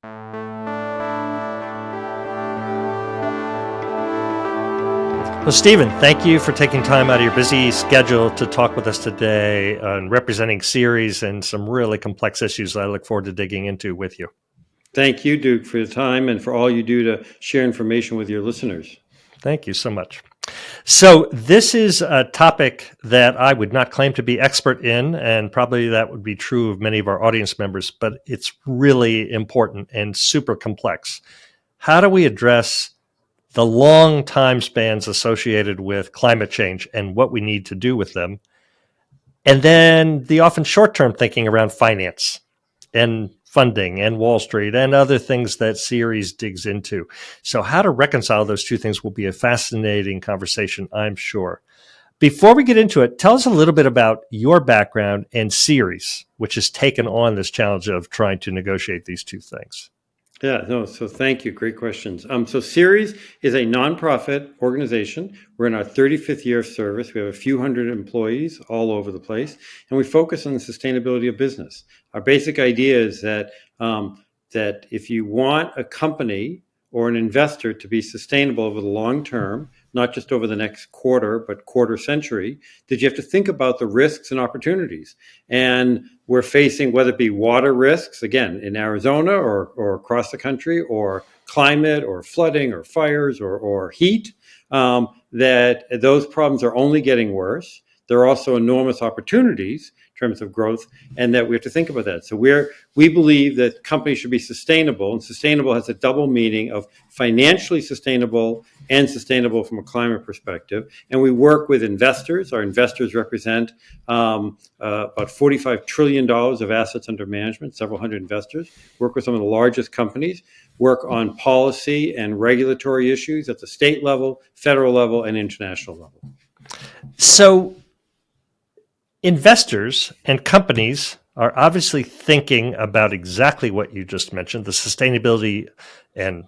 Well, Stephen, thank you for taking time out of your busy schedule to talk with us today on representing Ceres and some really complex issues I look forward to digging into with you. Thank you, Duke, for your time and for all you do to share information with your listeners. Thank you so much. So this is a topic that I would not claim to be expert in, and probably that would be true of many of our audience members, but it's really important and super complex. How do we address the long time spans associated with climate change and what we need to do with them? And then the often short-term thinking around finance and funding and Wall Street and other things that Ceres digs into. So how to reconcile those two things will be a fascinating conversation, I'm sure. Before we get into it, tell us a little bit about your background and Ceres, which has taken on this challenge of trying to negotiate these two things. So thank you. Great questions. So Ceres is a nonprofit organization. We're in our 35th year of service. We have a few hundred employees all over the place, and we focus on the sustainability of business. Our basic idea is that if you want a company or an investor to be sustainable over the long term, not just over the next quarter, but quarter century, that you have to think about the risks and opportunities. And we're facing, whether it be water risks, again, in Arizona or across the country, or climate or flooding or fires or heat, that those problems are only getting worse. There are also enormous opportunities in terms of growth, and that we have to think about that. So we believe that companies should be sustainable, and sustainable has a double meaning of financially sustainable and sustainable from a climate perspective. And we work with investors. Our investors represent about $45 trillion of assets under management, several hundred investors. Work with some of the largest companies, work on policy and regulatory issues at the state level, federal level, and international level. So investors and companies are obviously thinking about exactly what you just mentioned, the sustainability and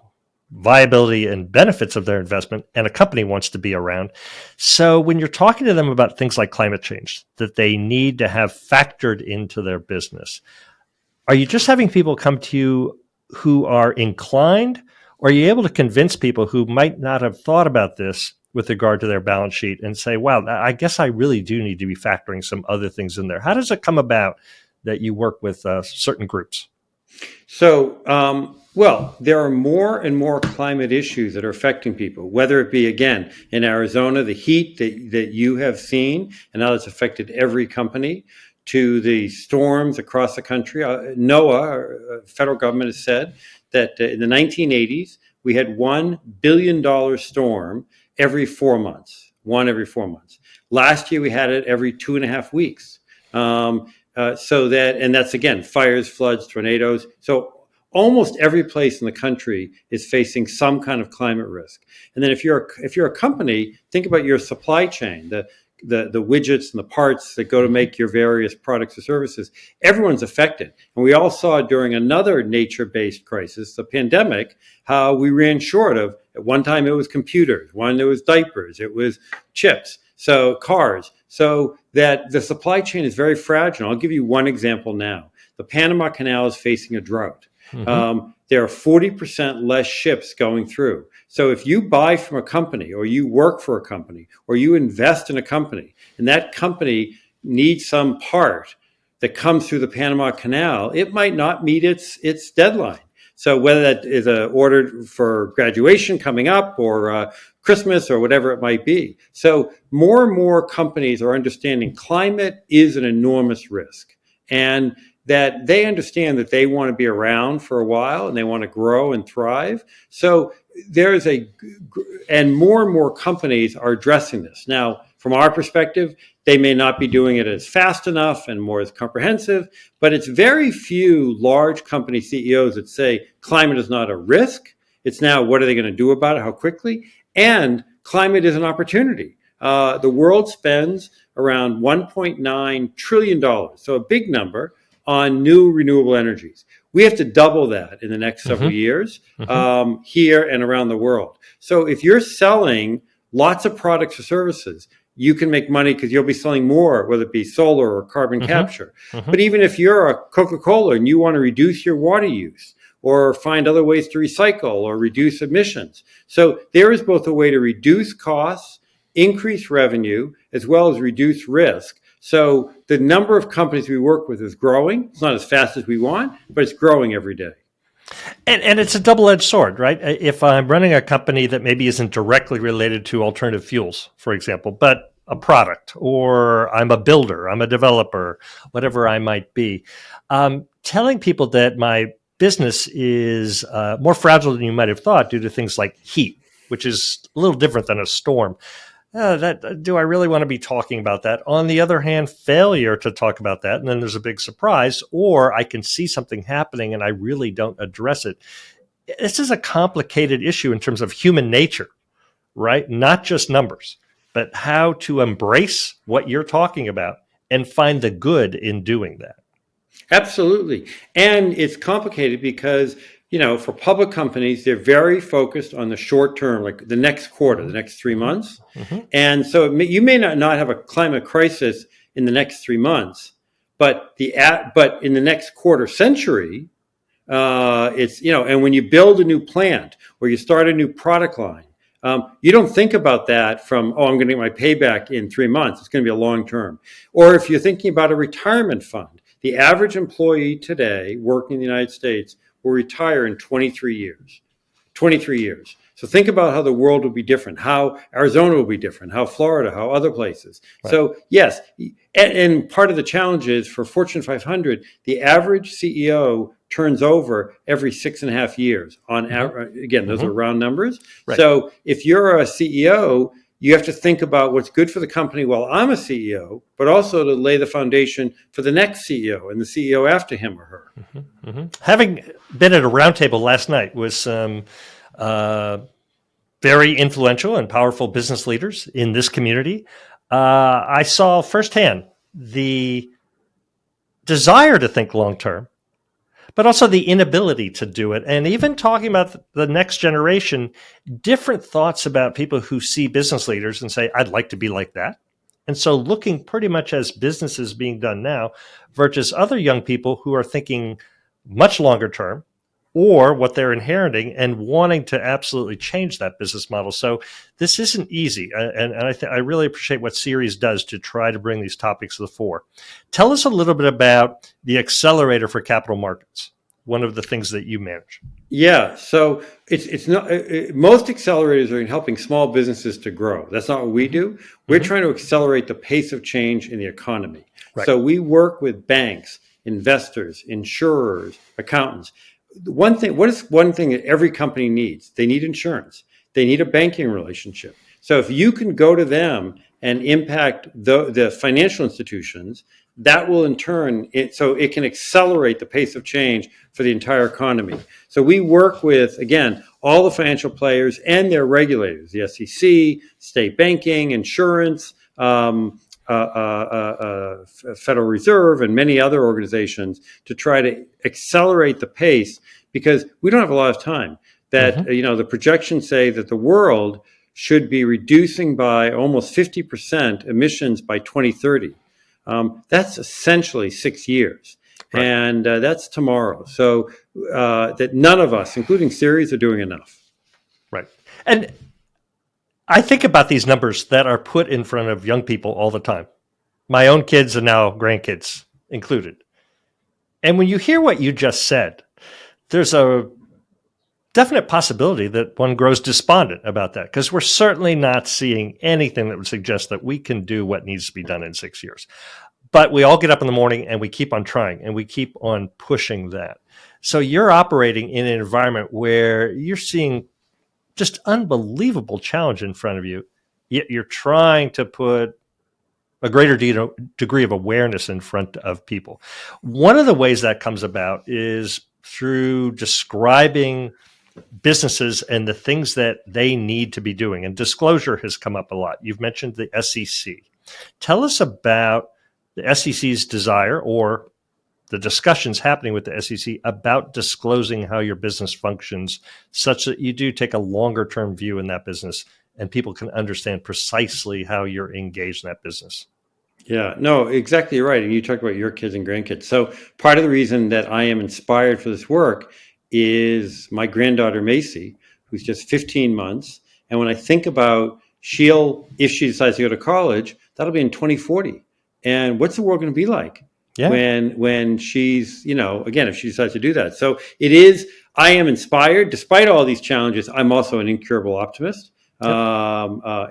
viability and benefits of their investment, and a company wants to be around. So when you're talking to them about things like climate change that they need to have factored into their business, are you just having people come to you who are inclined, or are you able to convince people who might not have thought about this with regard to their balance sheet and say, wow, I guess I really do need to be factoring some other things in there? How does it come about that you work with certain groups? So, there are more and more climate issues that are affecting people, whether it be, again, in Arizona, the heat that you have seen, and now it's affected every company, to the storms across the country. NOAA, our federal government, has said that in the 1980s, we had $1 billion storm every 4 months, one every 4 months. Last year, we had it every 2.5 weeks. And that's, again, fires, floods, tornadoes. So almost every place in the country is facing some kind of climate risk. And then if you're a company, think about your supply chain, the widgets and the parts that go to make your various products or services. Everyone's affected. And we all saw during another nature-based crisis, the pandemic, how we ran short of, at one time it was computers, one it was diapers, it was chips, so cars. So that the supply chain is very fragile. I'll give you one example now. The Panama Canal is facing a drought. Mm-hmm. There are 40% less ships going through. So if you buy from a company, or you work for a company, or you invest in a company, and that company needs some part that comes through the Panama Canal, it might not meet its deadline. So whether that is ordered for graduation coming up, or Christmas, or whatever it might be. So more and more companies are understanding climate is an enormous risk, and that they understand that they want to be around for a while and they want to grow and thrive. So and more companies are addressing this. Now, from our perspective, they may not be doing it as fast enough and more as comprehensive, but it's very few large company CEOs that say climate is not a risk. It's now, what are they going to do about it? How quickly? And climate is an opportunity. The world spends around $1.9 trillion, so a big number, on new renewable energies. We have to double that in the next several years here and around the world. So if you're selling lots of products or services, you can make money because you'll be selling more, whether it be solar or carbon capture. But even if you're a Coca-Cola and you want to reduce your water use, or find other ways to recycle or reduce emissions. So there is both a way to reduce costs, increase revenue, as well as reduce risk. So the number of companies we work with is growing. It's not as fast as we want, but it's growing every day. And it's a double-edged sword, right? If I'm running a company that maybe isn't directly related to alternative fuels, for example, but a product, or I'm a builder, I'm a developer, whatever I might be, telling people that my business is more fragile than you might have thought due to things like heat, which is a little different than a storm. Do I really want to be talking about that? On the other hand, failure to talk about that, and then there's a big surprise, or I can see something happening and I really don't address it. This is a complicated issue in terms of human nature, right? Not just numbers, but how to embrace what you're talking about and find the good in doing that. Absolutely. And it's complicated because, for public companies, they're very focused on the short term, like the next quarter, the next 3 months. Mm-hmm. And so you may not have a climate crisis in the next 3 months, but in the next quarter century, and when you build a new plant or you start a new product line, you don't think about that from, I'm going to get my payback in 3 months. It's going to be a long term. Or if you're thinking about a retirement fund, the average employee today working in the United States will retire in 23 years. 23 years. So think about how the world will be different, how Arizona will be different, how Florida, how other places. Right. So yes, and part of the challenge is for Fortune 500, the average CEO turns over every 6.5 years on average. Again, those are round numbers. Right. So if you're a CEO, you have to think about what's good for the company while I'm a CEO, but also to lay the foundation for the next CEO and the CEO after him or her. Mm-hmm. Mm-hmm. Having been at a roundtable last night with some very influential and powerful business leaders in this community, I saw firsthand the desire to think long-term, but also the inability to do it. And even talking about the next generation, different thoughts about people who see business leaders and say, I'd like to be like that. And so looking pretty much as business is being done now versus other young people who are thinking much longer term or what they're inheriting and wanting to absolutely change that business model. So this isn't easy. And I really appreciate what Series does to try to bring these topics to the fore. Tell us a little bit about the accelerator for capital markets, one of the things that you manage. Yeah, so it's not most accelerators are in helping small businesses to grow. That's not what we do. We're trying to accelerate the pace of change in the economy. Right. So we work with banks, investors, insurers, accountants. What is one thing that every company needs? They need insurance. They need a banking relationship. So if you can go to them and impact the financial institutions, that will in turn, so it can accelerate the pace of change for the entire economy. So we work with, again, all the financial players and their regulators, the SEC, state banking, insurance, Federal Reserve, and many other organizations to try to accelerate the pace because we don't have a lot of time. That, the projections say that the world should be reducing by almost 50% emissions by 2030. That's essentially 6 years. Right. And that's tomorrow. So that none of us, including Series, are doing enough. Right. And I think about these numbers that are put in front of young people all the time. My own kids and now grandkids included. And when you hear what you just said, there's a definite possibility that one grows despondent about that because we're certainly not seeing anything that would suggest that we can do what needs to be done in 6 years. But we all get up in the morning and we keep on trying and we keep on pushing that. So you're operating in an environment where you're seeing just unbelievable challenge in front of you, yet you're trying to put a greater degree of awareness in front of people. One of the ways that comes about is through describing businesses and the things that they need to be doing. And disclosure has come up a lot. You've mentioned the SEC. Tell us about the SEC's desire or the discussions happening with the SEC about disclosing how your business functions such that you do take a longer term view in that business and people can understand precisely how you're engaged in that business. Yeah, no, exactly right. And you talked about your kids and grandkids. So part of the reason that I am inspired for this work is my granddaughter Macy, who's just 15 months. And when I think about if she decides to go to college, that'll be in 2040. And what's the world going to be like Yeah. when she's, again, if she decides to do that? So I am inspired. Despite all these challenges, I'm also an incurable optimist in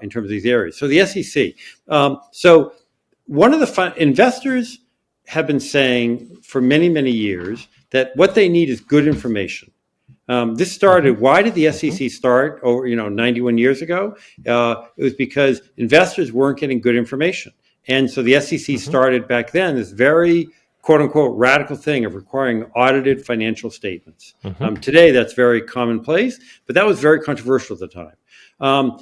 terms of these areas. So the SEC. So one of the investors have been saying for many, many years that what they need is good information. This started, why did the SEC start 91 years ago? It was because investors weren't getting good information. And so the SEC started back then this very quote unquote radical thing of requiring audited financial statements. Today, that's very commonplace, but that was very controversial at the time.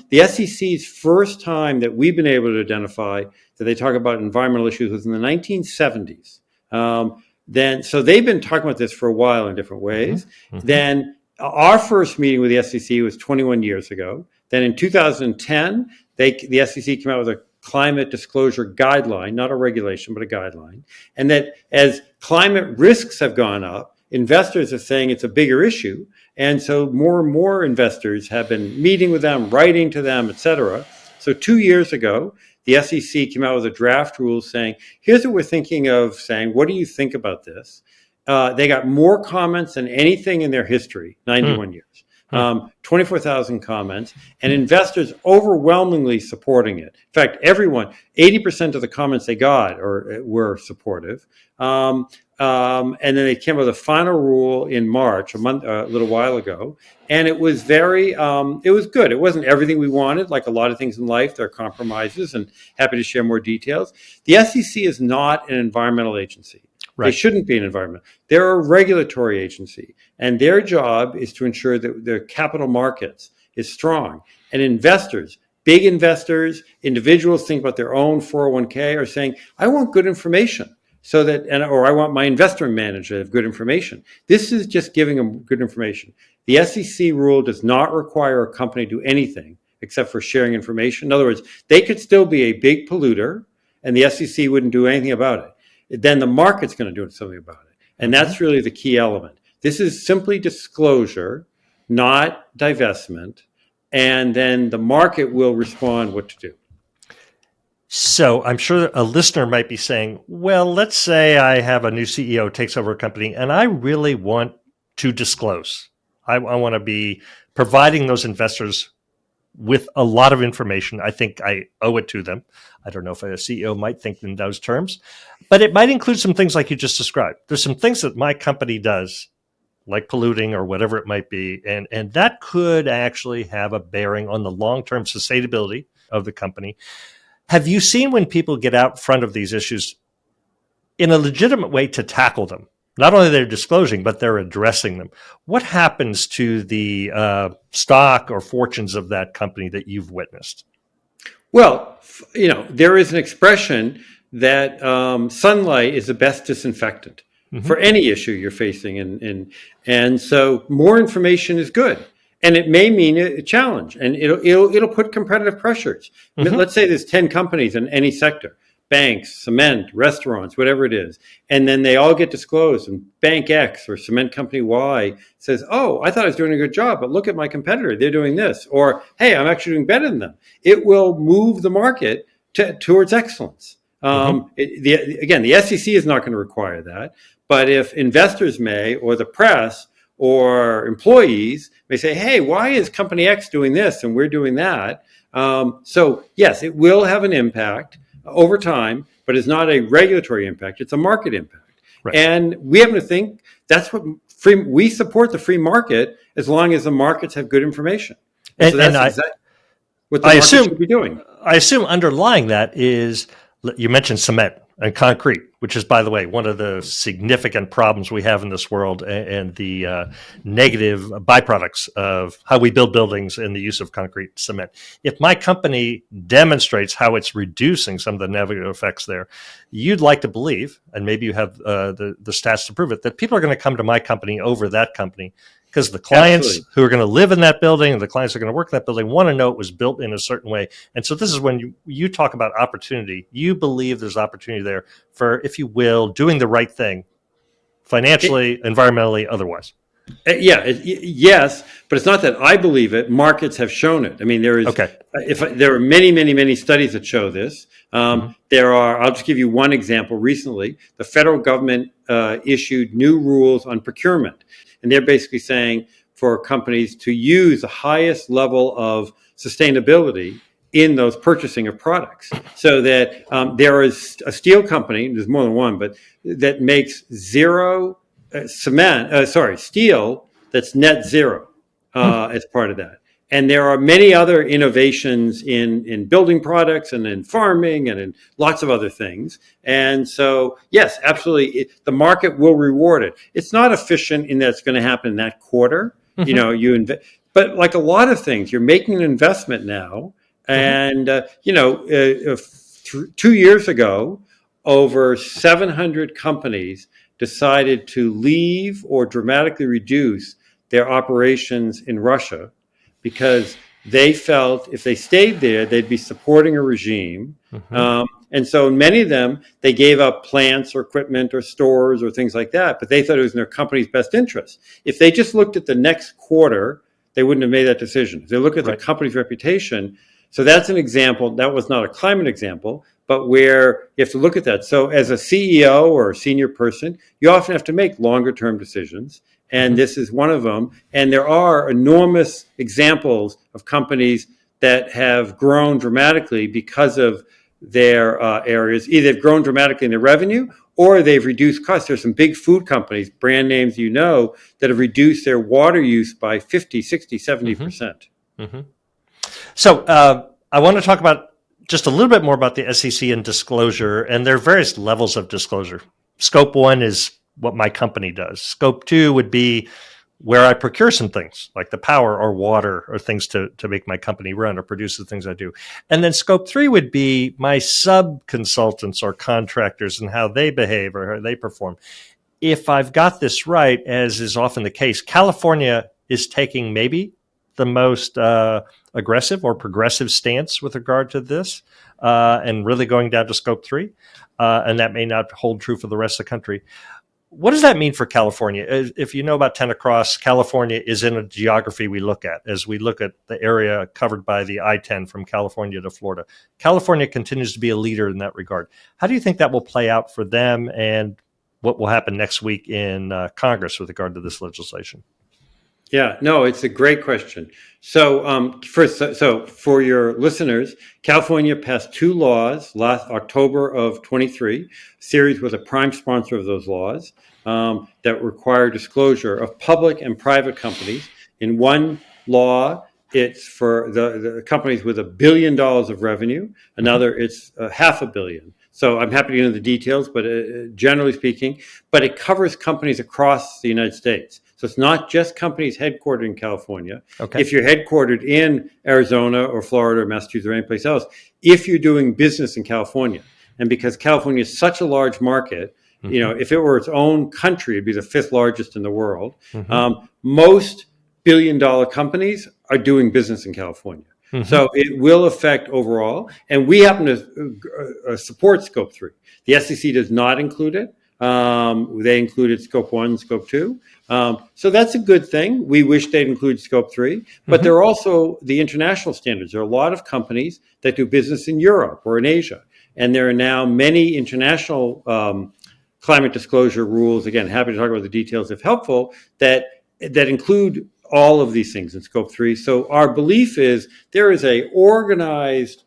The SEC's first time that we've been able to identify that they talk about environmental issues was in the 1970s. So they've been talking about this for a while in different ways. Then our first meeting with the SEC was 21 years ago. Then in 2010, the SEC came out with a climate disclosure guideline, not a regulation, but a guideline. And that as climate risks have gone up, investors are saying it's a bigger issue. And so more and more investors have been meeting with them, writing to them, et cetera. So 2 years ago, the SEC came out with a draft rule saying, here's what we're thinking of saying, what do you think about this? They got more comments than anything in their history, 91 years. 24,000 comments, and investors overwhelmingly supporting it. In fact, 80% of the comments they got were supportive. And then they came up with a final rule in March, a little while ago, and it was it was good. It wasn't everything we wanted, like a lot of things in life. There are compromises, and happy to share more details. The SEC is not an environmental agency. Right. They shouldn't be an environment. They're a regulatory agency, and their job is to ensure that the capital markets is strong. And investors, big investors, individuals think about their own 401k are saying, I want good information or I want my investment manager to have good information. This is just giving them good information. The SEC rule does not require a company to do anything except for sharing information. In other words, they could still be a big polluter, and the SEC wouldn't do anything about it. Then the market's going to do something about it. And that's really the key element. This is simply disclosure, not divestment. And then the market will respond what to do. So I'm sure a listener might be saying, well, let's say I have a new CEO takes over a company and I really want to disclose. I want to be providing those investors with a lot of information. I think I owe it to them. I don't know if a CEO might think in those terms, but it might include some things like you just described. There's some things that my company does, like polluting or whatever it might be, and that could actually have a bearing on the long-term sustainability of the company. Have you seen when people get out front of these issues in a legitimate way to tackle them? Not only they're disclosing, but they're addressing them. What happens to the stock or fortunes of that company that you've witnessed? Well, there is an expression that sunlight is the best disinfectant for any issue you're facing. And so more information is good. And it may mean a challenge, and it'll put competitive pressures. Let's say there's 10 companies in any sector. Banks, cement, restaurants, whatever it is. And then they all get disclosed, and Bank X or Cement Company Y says, oh, I thought I was doing a good job, but look at my competitor. They're doing this. Or, hey, I'm actually doing better than them. It will move the market towards excellence. The SEC is not going to require that. But if investors may, or the press, or employees may say, hey, why is Company X doing this and we're doing that? So, yes, it will have an impact over time, but it's not a regulatory impact. It's a market impact. Right. And we have to think that's what we support the free market as long as the markets have good information. And so that's exactly what the market should be doing. I assume underlying that is, you mentioned cement and concrete, which is, by the way, one of the significant problems we have in this world and the negative byproducts of how we build buildings and the use of concrete cement. If my company demonstrates how it's reducing some of the negative effects there, you'd like to believe, and maybe you have the stats to prove it, that people are going to come to my company over that company, because the clients who are going to live in that building and the clients who are going to work in that building want to know it was built in a certain way. And so this is when you talk about opportunity. You believe there's opportunity there for, if you will, doing the right thing financially, environmentally, otherwise. Yes, but it's not that I believe it. Markets have shown it. I mean, Okay. there are many studies that show this. Hmm. I'll just give you one example. Recently, the federal government issued new rules on procurement, and they're basically saying for companies to use the highest level of sustainability in those purchasing of products. So that there is a steel company, there's more than one, but that makes zero steel that's net zero as part of that. And there are many other innovations in building products and in farming and in lots of other things. And so, yes, absolutely, the market will reward it. It's not efficient in that it's going to happen in that quarter. You know, but like a lot of things, you're making an investment now. And, 2 years ago, over 700 companies decided to leave or dramatically reduce their operations in Russia because they felt if they stayed there, they'd be supporting a regime. And so many of them, they gave up plants or equipment or stores or things like that, but they thought it was in their company's best interest. If they just looked at the next quarter, they wouldn't have made that decision. If they look at the company's reputation, so that's an example. That was not a climate example, but where you have to look at that. So as a CEO or a senior person, you often have to make longer term decisions. And this is one of them. And there are enormous examples of companies that have grown dramatically because of their areas. Either they've grown dramatically in their revenue or they've reduced costs. There's some big food companies, brand names that have reduced their water use by 50, 60, 70%. So I want to talk about just a little bit more about the SEC and disclosure, and there are various levels of disclosure. Scope 1 is what my company does. Scope 2 would be where I procure some things like the power or water or things to make my company run or produce the things I do. And then Scope 3 would be my sub-consultants or contractors and how they behave or how they perform. If I've got this right, as is often the case, California is taking maybe the most aggressive or progressive stance with regard to this and really going down to Scope 3. And that may not hold true for the rest of the country. What does that mean for California? If you know about 10 across, California is in a geography we look at as we look at the area covered by the I-10 from California to Florida. California continues to be a leader in that regard. How do you think that will play out for them and what will happen next week in Congress with regard to this legislation? Yeah, no, it's a great question. So so for your listeners, California passed two laws last October of 23. Ceres was a prime sponsor of those laws that require disclosure of public and private companies. In one law, it's for the companies with $1 billion of revenue. Another, it's $500 million. So I'm happy to get into the details, but generally speaking, but it covers companies across the United States. So it's not just companies headquartered in California. Okay. If you're headquartered in Arizona or Florida or Massachusetts or anyplace else, if you're doing business in California, and because California is such a large market, if it were its own country, it'd be the fifth largest in the world. Most billion-dollar companies are doing business in California. So it will affect overall. And we happen to support Scope 3. The SEC does not include it. They included Scope 1, Scope 2. So that's a good thing. We wish they'd include Scope 3. But there are also the international standards. There are a lot of companies that do business in Europe or in Asia. And there are now many international climate disclosure rules. Again, happy to talk about the details if helpful, that include all of these things in Scope 3. So our belief is there is a organized,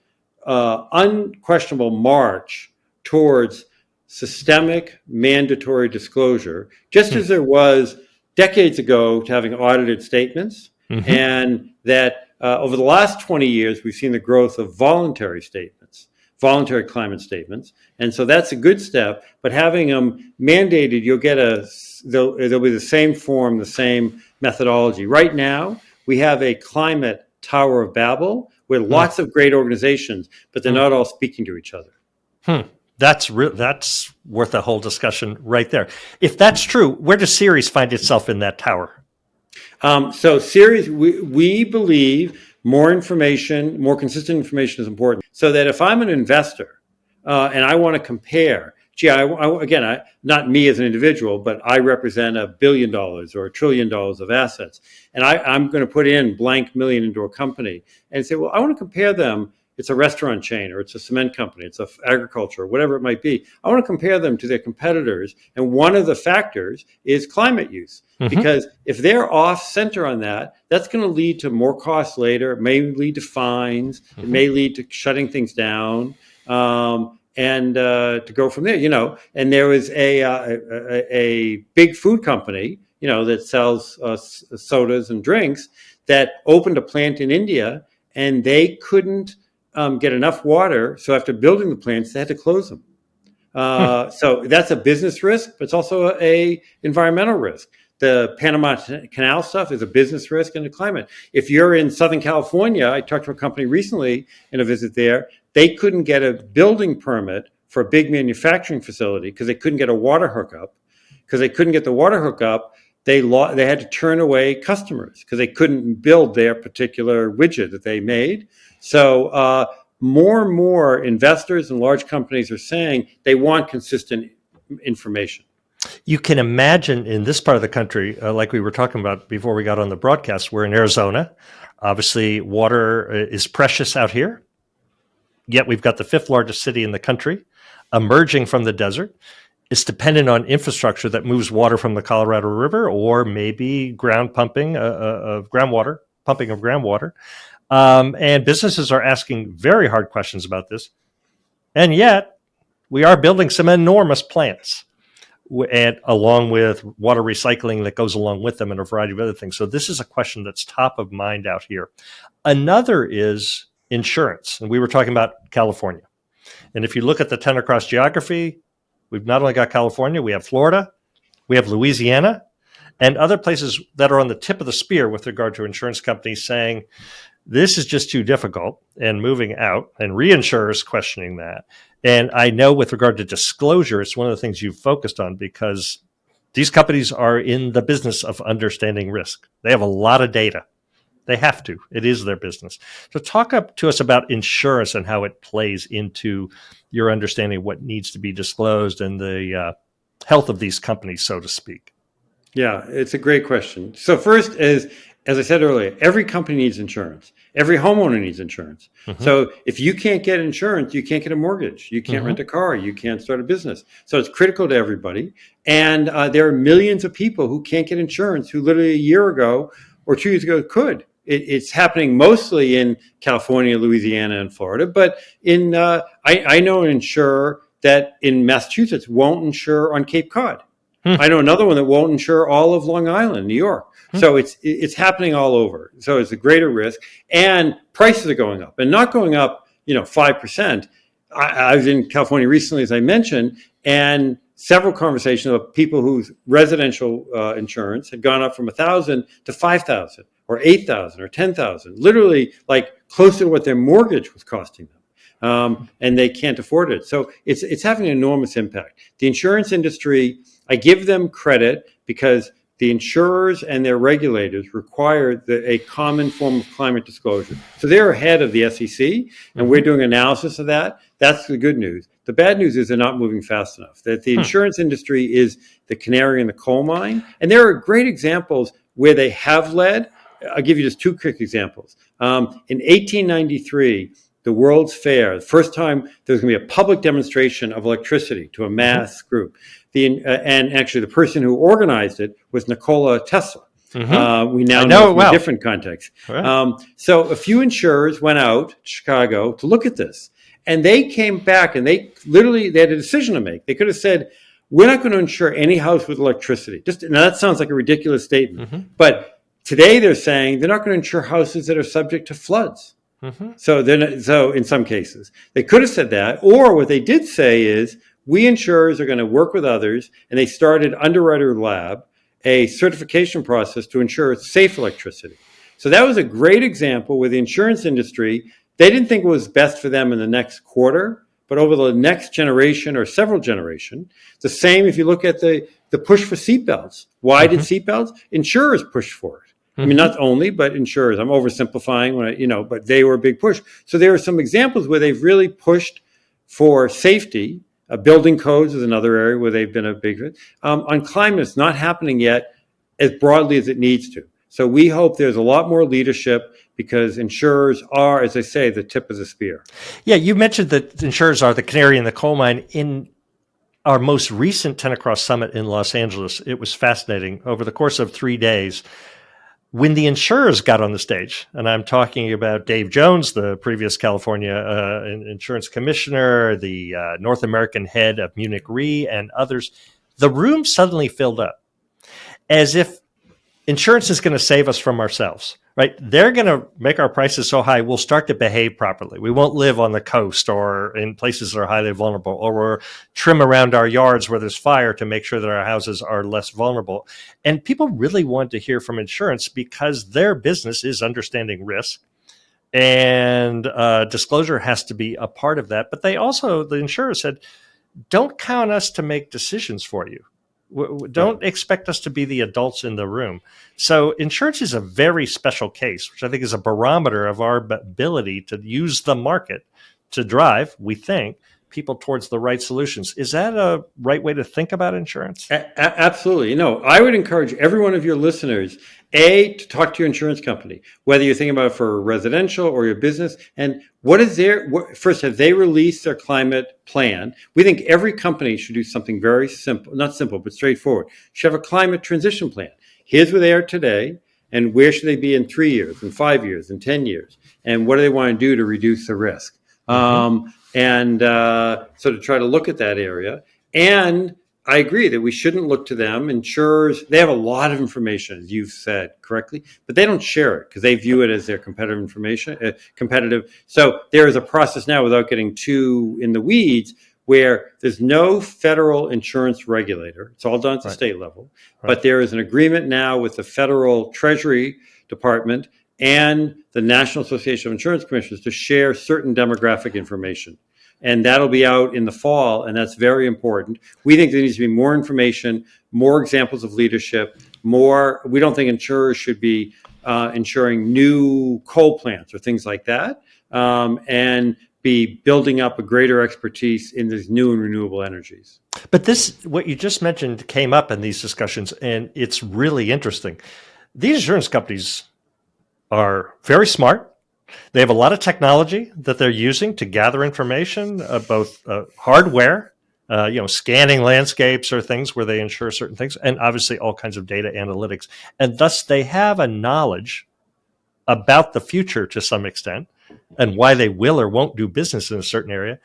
unquestionable march towards systemic mandatory disclosure, just as there was decades ago to having audited statements, and that over the last 20 years, we've seen the growth of voluntary statements, voluntary climate statements. And so that's a good step, but having them mandated, you'll get they'll be the same form, the same methodology. Right now, we have a climate Tower of Babel with lots of great organizations, but they're not all speaking to each other. That's worth a whole discussion right there. If that's true, where does Ceres find itself in that tower? So Ceres, we believe more information, more consistent information is important. So that if I'm an investor and I want to compare gee, not me as an individual, but I represent $1 billion or $1 trillion of assets, and I'm going to put in blank million into a company and say, well, I want to compare them. It's a restaurant chain, or it's a cement company, it's agriculture, or whatever it might be. I want to compare them to their competitors, and one of the factors is climate use. Because if they're off center on that, that's going to lead to more costs later. It may lead to fines. It may lead to shutting things down, and to go from there. And there was a big food company, that sells sodas and drinks, that opened a plant in India, and they couldn't get enough water. So after building the plants, they had to close them. So that's a business risk, but it's also a environmental risk. The Panama Canal stuff is a business risk and a climate. If you're in Southern California, I talked to a company recently in a visit there, they couldn't get a building permit for a big manufacturing facility because they couldn't get a water hookup. Because they couldn't get the water hookup, they had to turn away customers because they couldn't build their particular widget that they made. So more and more investors and large companies are saying they want consistent information. You can imagine in this part of the country, like we were talking about before we got on the broadcast, we're in Arizona. Obviously, water is precious out here. Yet we've got the 5th largest city in the country emerging from the desert. It's dependent on infrastructure that moves water from the Colorado River, or maybe ground pumping of groundwater, pumping of groundwater. And businesses are asking very hard questions about this. And yet we are building some enormous plants, and along with water recycling that goes along with them, and a variety of other things. So this is a question that's top of mind out here. Another is insurance. And we were talking about California. And if you look at the ten across geography, we've not only got California, we have Florida, we have Louisiana, and other places that are on the tip of the spear with regard to insurance companies saying, this is just too difficult, and moving out, and reinsurers questioning that. And I know with regard to disclosure, it's one of the things you've focused on, because these companies are in the business of understanding risk. They have a lot of data. They have to. It is their business. So talk up to us about insurance and how it plays into your understanding of what needs to be disclosed and the health of these companies, so to speak. Yeah, it's a great question. So first is, as I said earlier, every company needs insurance. Every homeowner needs insurance. So if you can't get insurance, you can't get a mortgage. You can't rent a car. You can't start a business. So it's critical to everybody. And there are millions of people who can't get insurance who literally a year ago or 2 years ago could. It's happening mostly in California, Louisiana, and Florida. But I know an insurer that in Massachusetts won't insure on Cape Cod. I know another one that won't insure all of Long Island, New York. So it's happening all over. So it's a greater risk, and prices are going up, and not going up, 5%. I was in California recently, as I mentioned, and several conversations about people whose residential insurance had gone up from 1,000 to 5,000 or 8,000 or 10,000, literally like closer to what their mortgage was costing them. And they can't afford it. So it's having an enormous impact. The insurance industry, I give them credit because the insurers and their regulators require a common form of climate disclosure. So they're ahead of the SEC, and we're doing analysis of that. That's the good news. The bad news is they're not moving fast enough. That the insurance industry is the canary in the coal mine. And there are great examples where they have led. I'll give you just 2 quick examples. In 1893, the World's Fair, the first time there was going to be a public demonstration of electricity to a mass group. And actually the person who organized it was Nikola Tesla. We now know from a different context. Right. So a few insurers went out to Chicago to look at this. And they came back and they had a decision to make. They could have said, we're not going to insure any house with electricity. Now that sounds like a ridiculous statement. But today they're saying they're not going to insure houses that are subject to floods. So in some cases, they could have said that. Or what they did say is, we insurers are going to work with others, and they started Underwriter Lab, a certification process to ensure safe electricity. So that was a great example where the insurance industry, they didn't think it was best for them in the next quarter, but over the next generation or several generations. The same if you look at the push for seatbelts. Why did seatbelts? Insurers pushed for it. I mean, not only, but insurers. I'm oversimplifying, but they were a big push. So there are some examples where they've really pushed for safety, Building codes is another area where they've been a big. On climate, it's not happening yet as broadly as it needs to. So we hope there's a lot more leadership because insurers are, as I say, the tip of the spear. Yeah, you mentioned that insurers are the canary in the coal mine. In our most recent 10 Across Summit in Los Angeles, it was fascinating. Over the course of 3 days, when the insurers got on the stage, and I'm talking about Dave Jones, the previous California insurance commissioner, the North American head of Munich Re, and others, the room suddenly filled up as if insurance is going to save us from ourselves, right? They're going to make our prices so high, we'll start to behave properly. We won't live on the coast or in places that are highly vulnerable, or we'll trim around our yards where there's fire to make sure that our houses are less vulnerable. And people really want to hear from insurance because their business is understanding risk. And disclosure has to be a part of that. But they also, the insurer said, don't count us to make decisions for you. Don't expect us to be the adults in the room. So insurance is a very special case, which I think is a barometer of our ability to use the market to drive, we think, people towards the right solutions. Is that a right way to think about insurance? Absolutely. I would encourage every one of your listeners, to talk to your insurance company, whether you're thinking about it for residential or your business. And first, have they released their climate plan? We think every company should do something very simple, not simple, but straightforward. Should have a climate transition plan. Here's where they are today, and where should they be in 3 years, in 5 years, in 10 years? And what do they want to do to reduce the risk? So to try to look at that area. And I agree that we shouldn't look to them. Insurers, they have a lot of information, as you've said correctly, but they don't share it because they view it as their competitive information, competitive. So there is a process now, without getting too in the weeds, where there's no federal insurance regulator. It's all done at the state level. Right. But there is an agreement now with the Federal Treasury Department and the National Association of Insurance Commissioners to share certain demographic information. And that'll be out in the fall, and that's very important. We think there needs to be more information, more examples of leadership, we don't think insurers should be insuring new coal plants or things like that, and be building up a greater expertise in these new and renewable energies. But what you just mentioned came up in these discussions, and it's really interesting. These insurance companies are very smart. They have a lot of technology that they're using to gather information, both hardware, scanning landscapes or things where they insure certain things, and obviously all kinds of data analytics. And thus they have a knowledge about the future to some extent and why they will or won't do business in a certain area.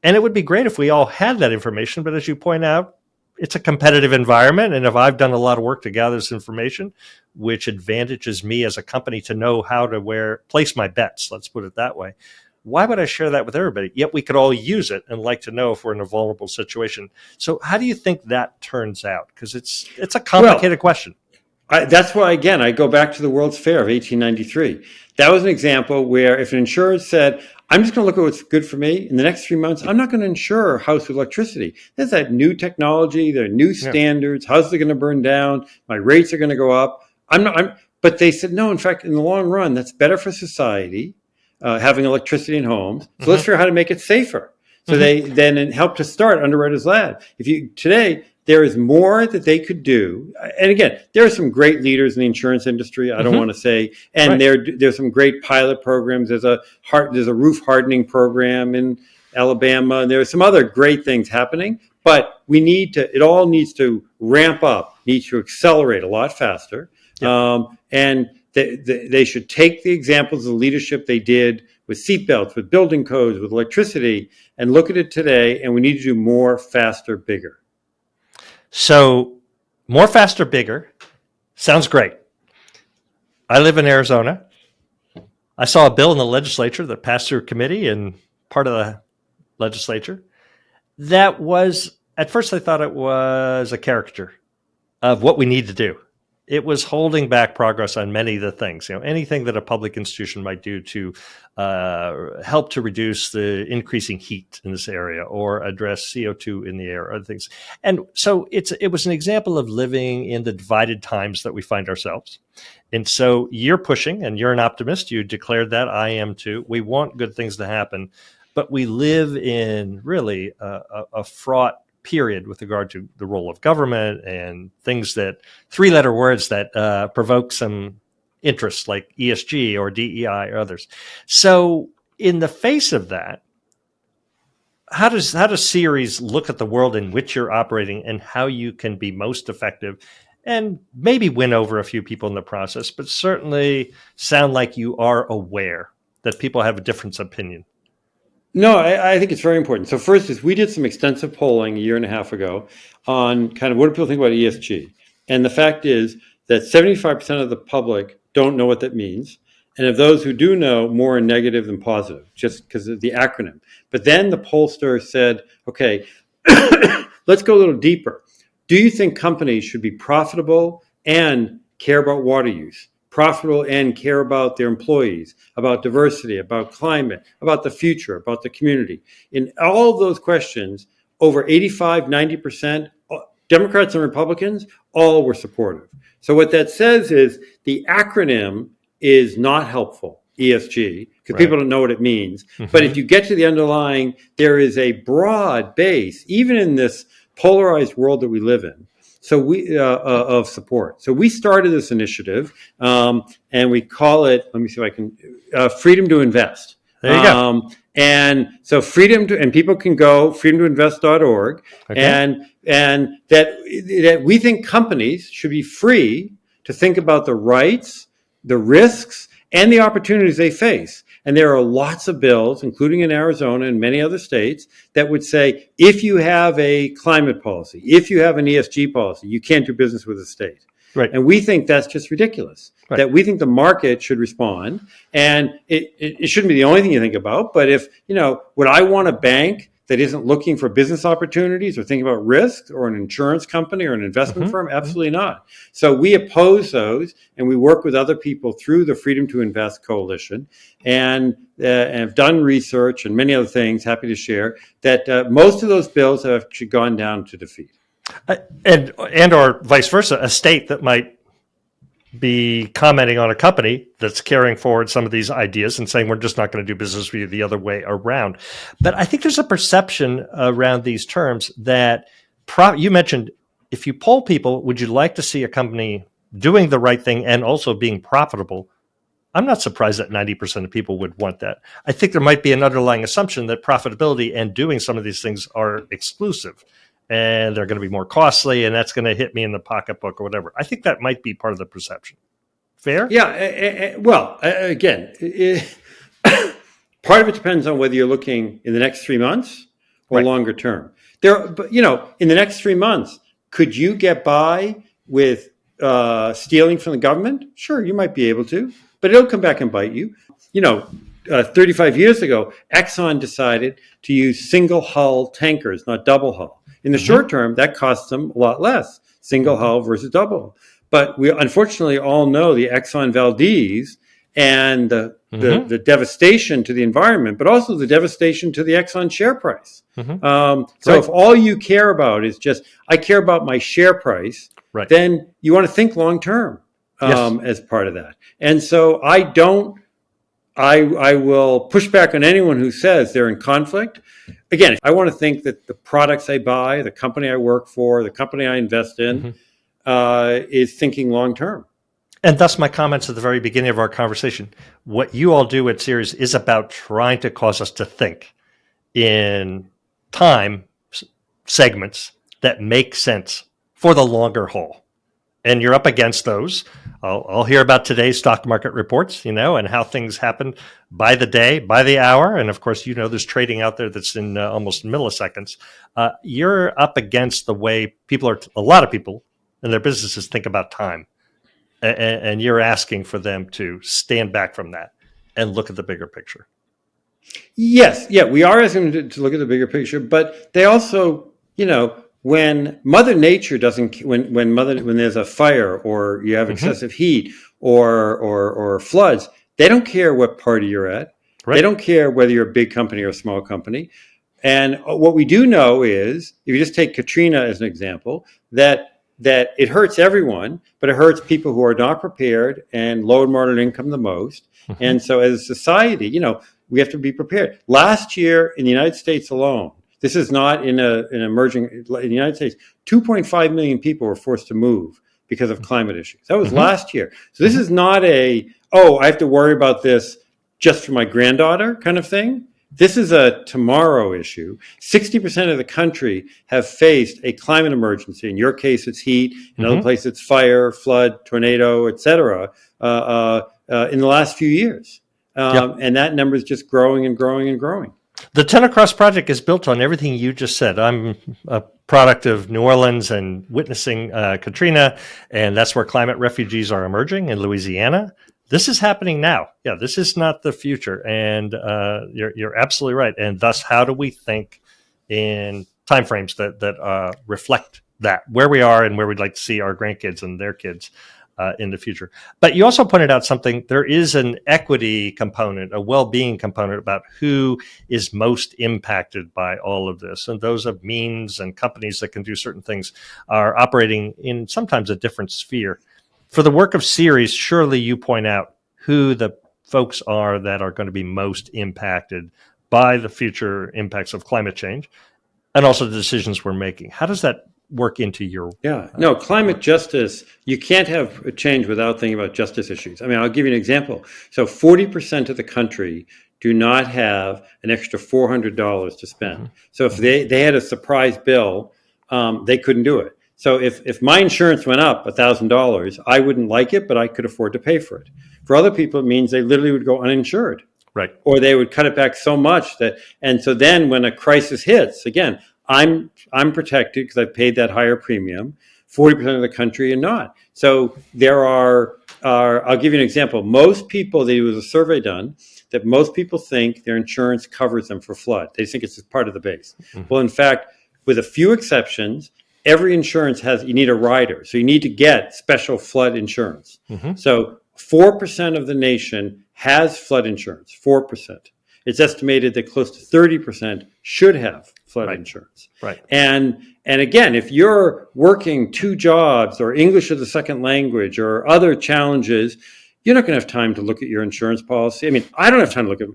And it would be great if we all had that information. But as you point out, it's a competitive environment. And if I've done a lot of work to gather this information, which advantages me as a company to know how to place my bets, let's put it that way, why would I share that with everybody? Yet we could all use it and like to know if we're in a vulnerable situation. So how do you think that turns out? Because it's a complicated question. That's why, again, I go back to the World's Fair of 1893. That was an example where if an insurer said, I'm just going to look at what's good for me. In the next 3 months, I'm not going to insure a house with electricity. There's that new technology, there are new standards, houses are going to burn down, my rates are going to go up. But they said, no, in fact, in the long run, that's better for society, having electricity in homes. So let's figure out how to make it safer. So they then helped to start Underwriters Lab. Today, there is more that they could do. And again, there are some great leaders in the insurance industry. I don't want to say, and there's some great pilot programs. There's a roof hardening program in Alabama. And there are some other great things happening, but it all needs to ramp up, needs to accelerate a lot faster. And they should take the examples of the leadership they did with seatbelts, with building codes, with electricity, and look at it today. And we need to do more, faster, bigger. So more, faster, bigger sounds great. I live in Arizona. I saw a bill in the legislature that passed through committee and part of the legislature that was, at first I thought it was a caricature of what we need to do. It was holding back progress on many of the things, anything that a public institution might do to help to reduce the increasing heat in this area or address CO2 in the air or other things. And so it was an example of living in the divided times that we find ourselves. And so you're pushing, and you're an optimist. You declared that, I am too. We want good things to happen. but we live in really a fraught period with regard to the role of government and things that three-letter words that provoke some interest, like ESG or DEI or others. So in the face of that, how does Ceres look at the world in which you're operating and how you can be most effective and maybe win over a few people in the process, but certainly sound like you are aware that people have a different opinion? No, I think it's very important. So first is we did some extensive polling a year and a half ago on kind of what do people think about ESG. And the fact is that 75% of the public don't know what that means. And of those who do know, more are negative than positive, just because of the acronym. But then the pollster said, okay, let's go a little deeper. Do you think companies should be profitable and care about water use? Profitable and care about their employees, about diversity, about climate, about the future, about the community? In all of those questions, over 85, 90%, Democrats and Republicans, all were supportive. So what that says is the acronym is not helpful, ESG, because people don't know what it means. Mm-hmm. But if you get to the underlying, there is a broad base, even in this polarized world that we live in, so we of support. So we started this initiative, and we call it, let me see if I can, Freedom to Invest. There you go. And so and people can go freedomtoinvest.org, okay. and that we think companies should be free to think about the rights, the risks, and the opportunities they face. And there are lots of bills, including in Arizona and many other states, that would say, if you have a climate policy, if you have an ESG policy, you can't do business with the state. Right. And we think that's just ridiculous, right. That we think the market should respond. And it shouldn't be the only thing you think about. But if, would I want a bank that isn't looking for business opportunities or thinking about risk, or an insurance company or an investment firm? Absolutely not. So we oppose those, and we work with other people through the Freedom to Invest Coalition, and have done research and many other things, happy to share, that most of those bills have actually gone down to defeat. And or vice versa, a state that might be commenting on a company that's carrying forward some of these ideas and saying, we're just not going to do business with you the other way around. But I think there's a perception around these terms that you mentioned, if you poll people, would you like to see a company doing the right thing and also being profitable? I'm not surprised that 90% of people would want that. I think there might be an underlying assumption that profitability and doing some of these things are exclusive, and they're going to be more costly, and that's going to hit me in the pocketbook or whatever. I think that might be part of the perception. Fair? Yeah. Well, again, part of it depends on whether you're looking in the next 3 months or longer term. But in the next 3 months, could you get by with stealing from the government? Sure, you might be able to, but it'll come back and bite you. 35 years ago, Exxon decided to use single hull tankers, not double hull. In the short term, that costs them a lot less, single hull versus double hull. But we unfortunately all know the Exxon Valdez and the devastation to the environment, but also the devastation to the Exxon share price. So if all you care about is just, I care about my share price, then you want to think long term as part of that. And so I will push back on anyone who says they're in conflict. Again, I want to think that the products I buy, the company I work for, the company I invest in, is thinking long term. And thus my comments at the very beginning of our conversation. What you all do at Ceres is about trying to cause us to think in time segments that make sense for the longer haul. And you're up against those. I'll hear about today's stock market reports, and how things happen by the day, by the hour. And of course, there's trading out there that's in almost milliseconds. You're up against the way a lot of people in their businesses think about time. And you're asking for them to stand back from that and look at the bigger picture. Yes. Yeah, we are asking them to look at the bigger picture, but they also, when Mother Nature doesn't, when there's a fire or you have excessive heat or floods, they don't care what party you're at. Right. They don't care whether you're a big company or a small company. And what we do know is, if you just take Katrina as an example, that it hurts everyone, but it hurts people who are not prepared and low and moderate income the most. And so as a society, we have to be prepared. Last year in the United States alone, this is not in an emerging, in the United States, 2.5 million people were forced to move because of climate issues. That was last year. So this is not I have to worry about this just for my granddaughter kind of thing. This is a tomorrow issue. 60% of the country have faced a climate emergency. In your case, it's heat. In other places, it's fire, flood, tornado, et cetera, in the last few years. And that number is just growing and growing and growing. The Tenor Cross project is built on everything you just said. I'm a product of New Orleans and witnessing Katrina, and that's where climate refugees are emerging in Louisiana. This is happening now. Yeah, this is not the future, and you're absolutely right. And thus, how do we think in timeframes that reflect that, where we are and where we'd like to see our grandkids and their kids in the future? But you also pointed out something. There is an equity component, a well-being component about who is most impacted by all of this. And those of means and companies that can do certain things are operating in sometimes a different sphere. For the work of Ceres, surely you point out who the folks are that are going to be most impacted by the future impacts of climate change and also the decisions we're making. How does that work into your... Climate justice, you can't have a change without thinking about justice issues. I mean, I'll give you an example. So 40% of the country do not have an extra $400 to spend. So if they had a surprise bill, they couldn't do it. So if my insurance went up $1,000, I wouldn't like it, but I could afford to pay for it. For other people, it means they literally would go uninsured. Right. Or they would cut it back so much and so then when a crisis hits, again, I'm protected because I've paid that higher premium. 40% of the country are not. So there are I'll give you an example. Most people, there was a survey done that most people think their insurance covers them for flood. They think it's part of the base. Well, in fact, with a few exceptions, every insurance you need a rider. So you need to get special flood insurance. So 4% of the nation has flood insurance, 4%. It's estimated that close to 30% should have flood insurance. Right. And again, if you're working 2 jobs or English as a second language or other challenges, you're not going to have time to look at your insurance policy. I mean, I don't have time to look at,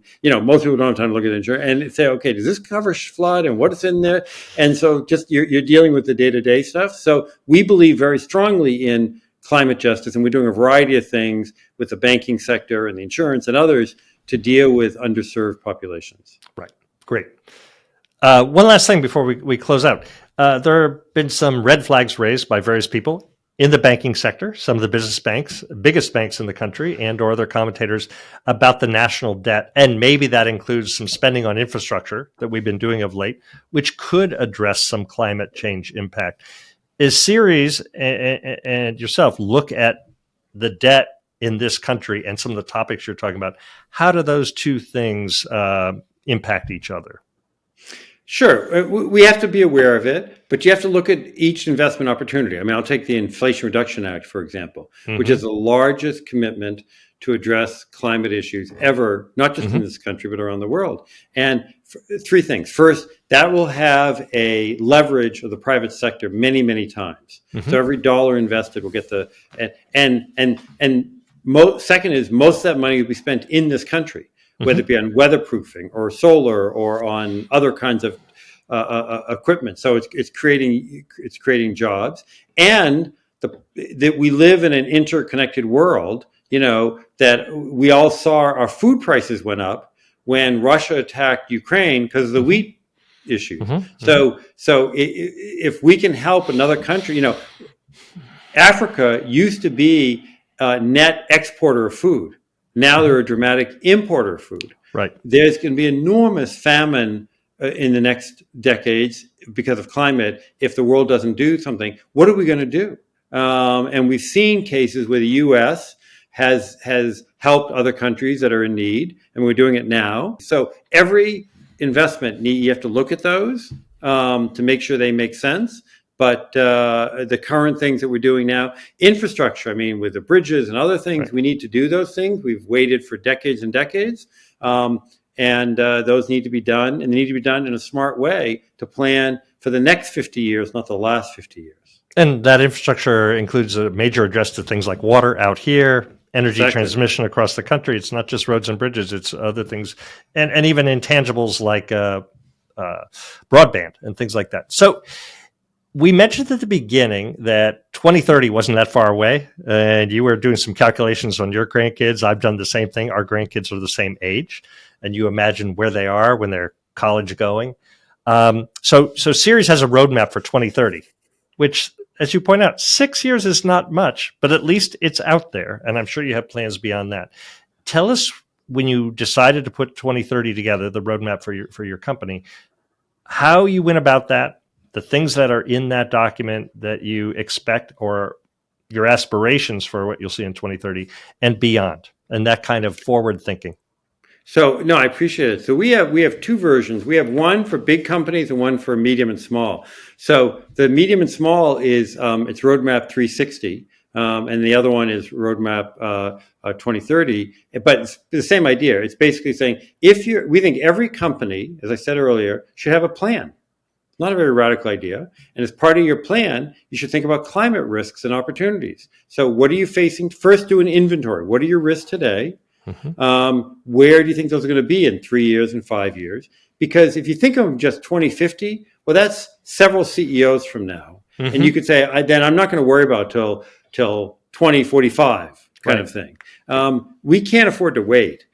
most people don't have time to look at insurance and say, okay, does this cover flood and what is in there? And so just you're dealing with the day-to-day stuff. So we believe very strongly in climate justice, and we're doing a variety of things with the banking sector and the insurance and others to deal with underserved populations. Right. Great. One last thing before we close out. There have been some red flags raised by various people in the banking sector, some of the biggest banks in the country, and or other commentators about the national debt. And maybe that includes some spending on infrastructure that we've been doing of late, which could address some climate change impact. Is Ceres and yourself look at the debt in this country and some of the topics you're talking about? How do those two things impact each other? Sure. We have to be aware of it, but you have to look at each investment opportunity. I mean, I'll take the Inflation Reduction Act, for example, which is the largest commitment to address climate issues ever, not just in this country, but around the world. And 3 things. First, that will have a leverage of the private sector many, many times. So every dollar invested will get second is most of that money will be spent in this country, whether it be on weatherproofing or solar or on other kinds of equipment. So it's creating jobs, and that we live in an interconnected world. That we all saw our food prices went up when Russia attacked Ukraine because of the wheat issue. So if we can help another country, Africa used to be a net exporter of food. Now they're a dramatic importer of food. Right. There's going to be enormous famine in the next decades because of climate. If the world doesn't do something, what are we going to do? And we've seen cases where the U.S. has helped other countries that are in need, and we're doing it now. So every investment, you have to look at those to make sure they make sense. But the current things that we're doing now, infrastructure, I mean, with the bridges and other things, we need to do those things. We've waited for decades and decades, and those need to be done, and they need to be done in a smart way to plan for the next 50 years, not the last 50 years. And that infrastructure includes a major address to things like water out here, energy Exactly. transmission across the country. It's not just roads and bridges, it's other things, and even intangibles like broadband and things like that. So we mentioned at the beginning that 2030 wasn't that far away, and you were doing some calculations on your grandkids. I've done the same thing. Our grandkids are the same age, and you imagine where they are when they're college going. So Ceres has a roadmap for 2030, which, as you point out, 6 years is not much, but at least it's out there, and I'm sure you have plans beyond that. Tell us, when you decided to put 2030 together, the roadmap for your company, how you went about that, the things that are in that document that you expect, or your aspirations for what you'll see in 2030 and beyond, and that kind of forward thinking. So no, I appreciate it. So we have two versions. We have one for big companies and one for medium and small. So the medium and small is it's Roadmap 360, and the other one is Roadmap 2030. But it's the same idea. It's basically saying we think every company, as I said earlier, should have a plan. Not a very radical idea. And as part of your plan, you should think about climate risks and opportunities. So what are you facing? First, do an inventory. What are your risks today? Mm-hmm. Where do you think those are going to be in 3 years and 5 years? Because if you think of just 2050, well, that's several CEOs from now. Mm-hmm. And you could say, then I'm not going to worry about till 2045 kind of thing. We can't afford to wait.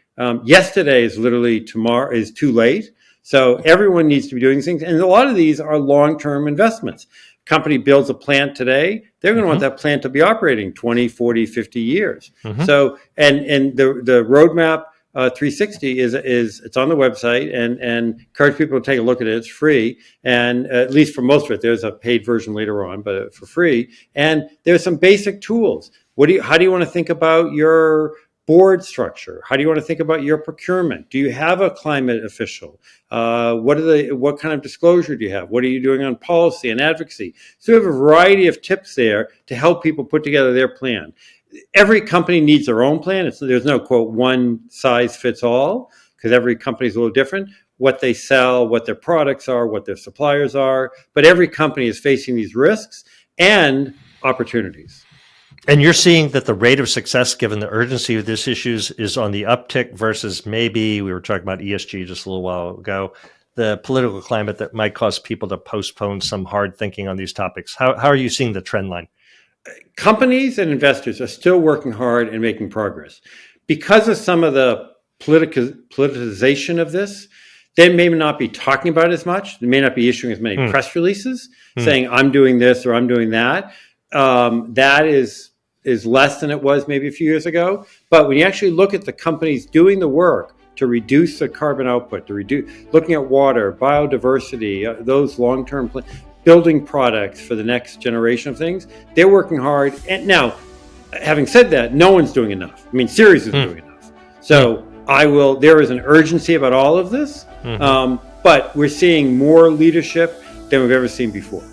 Yesterday is literally tomorrow is too late. So everyone needs to be doing things. And a lot of these are long-term investments. Company builds a plant today, they're going to want that plant to be operating 20, 40, 50 years. Mm-hmm. So, and the roadmap 360 is it's on the website, and encourage people to take a look at it. It's free. And at least for most of it, there's a paid version later on, but for free. And there's some basic tools. How do you want to think about your board structure? How do you want to think about your procurement? Do you have a climate official? What kind of disclosure do you have? What are you doing on policy and advocacy? So we have a variety of tips there to help people put together their plan. Every company needs their own plan. There's no, quote, one size fits all, because every company is a little different. What they sell, what their products are, what their suppliers are. But every company is facing these risks and opportunities. And you're seeing that the rate of success, given the urgency of these issues, is on the uptick versus maybe, we were talking about ESG just a little while ago, the political climate that might cause people to postpone some hard thinking on these topics. How are you seeing the trend line? Companies and investors are still working hard and making progress. Because of some of the politicization of this, they may not be talking about it as much. They may not be issuing as many press releases saying, I'm doing this or I'm doing that. That is less than it was maybe a few years ago. But when you actually look at the companies doing the work to reduce the carbon output, looking at water, biodiversity, those long-term building products for the next generation of things, they're working hard. And now, having said that, no one's doing enough. I mean, Ceres isn't doing enough. So there is an urgency about all of this, but we're seeing more leadership than we've ever seen before.